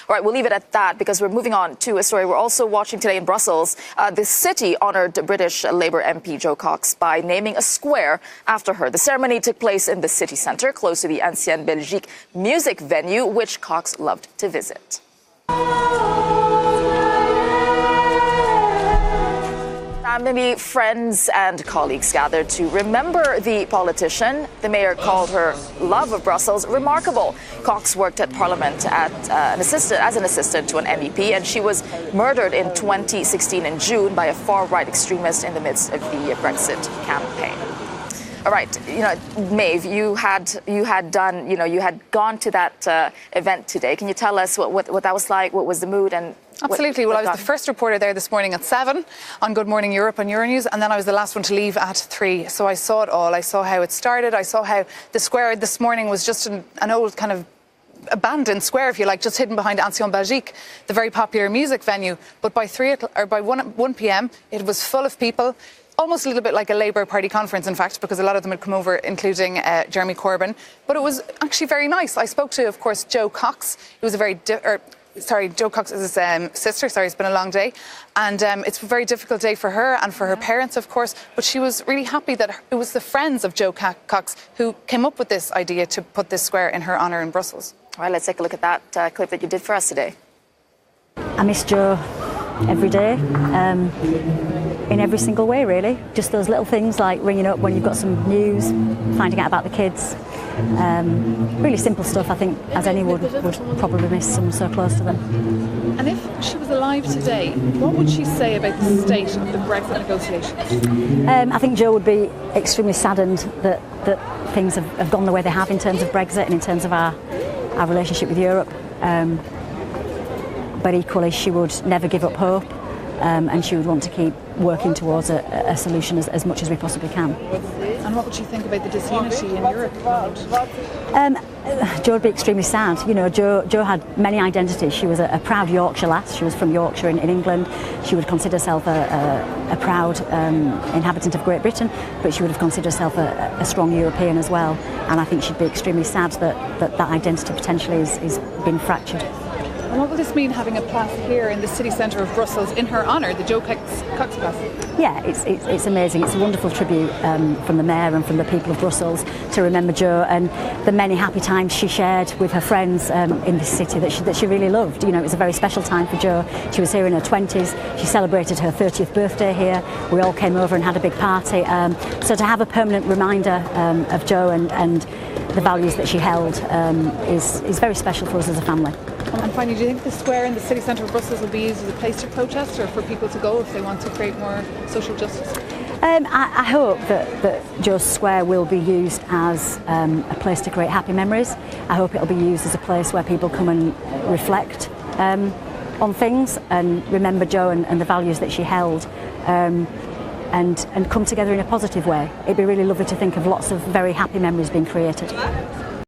All right, we'll leave it at that because we're moving on to a story we're also watching today in Brussels. The city honored British Labour MP Jo Cox by naming a square after her. The ceremony took place in the city centre, close to the Ancienne Belgique music venue, which Cox loved to visit. Many friends and colleagues gathered to remember the politician. The mayor called her love of Brussels remarkable. Cox worked at Parliament as an assistant to an MEP, and she was murdered in 2016 in June by a far-right extremist in the midst of the Brexit campaign. All right, Maeve, you had gone to that event today. Can you tell us what that was like? What was the mood and? Absolutely. Well, I was the first reporter there this morning at 7 on Good Morning Europe on Euronews, and then I was the last one to leave at 3. So I saw it all. I saw how it started. I saw how the square this morning was just an old kind of abandoned square, if you like, just hidden behind Ancienne Belgique, the very popular music venue. But by 1 p.m, it was full of people. Almost a little bit like a Labour Party conference, in fact, because a lot of them had come over, including Jeremy Corbyn. But it was actually very nice. I spoke to, of course, Jo Cox. It was a very Jo Cox is his sister. Sorry, it's been a long day. And it's a very difficult day for her and for her parents, of course. But she was really happy that it was the friends of Jo Cox who came up with this idea to put this square in her honour in Brussels. All right, let's take a look at that clip that you did for us today. I miss Jo every day, in every single way, really. Just those little things like ringing up when you've got some news, finding out about the kids. Really simple stuff, I think, as anyone would probably miss someone so close to them. And if she was alive today, what would she say about the state of the Brexit negotiations? I think Jo would be extremely saddened that things have gone the way they have in terms of Brexit and in terms of our relationship with Europe. But equally, she would never give up hope, and she would want to keep working towards a solution as much as we possibly can. And what would she think about the disunity in Europe? Jo would be extremely sad. Jo had many identities. She was a proud Yorkshire lass. She was from Yorkshire in England. She would consider herself a proud inhabitant of Great Britain, but she would have considered herself a strong European as well. And I think she'd be extremely sad that identity potentially is being fractured. And what will this mean, having a plaque here in the city centre of Brussels in her honour, the Jo Cox plaque? Yeah, it's amazing. It's a wonderful tribute from the Mayor and from the people of Brussels to remember Jo and the many happy times she shared with her friends in this city that she really loved. It was a very special time for Jo. She was here in her 20s. She celebrated her 30th birthday here. We all came over and had a big party. So to have a permanent reminder of Jo and the values that she held is very special for us as a family. And finally, do you think the square in the city centre of Brussels will be used as a place to protest or for people to go if they want to create more social justice? I hope that Jo's Square will be used as a place to create happy memories. I hope it'll be used as a place where people come and reflect on things and remember Jo and the values that she held. And come together in a positive way. It'd be really lovely to think of lots of very happy memories being created.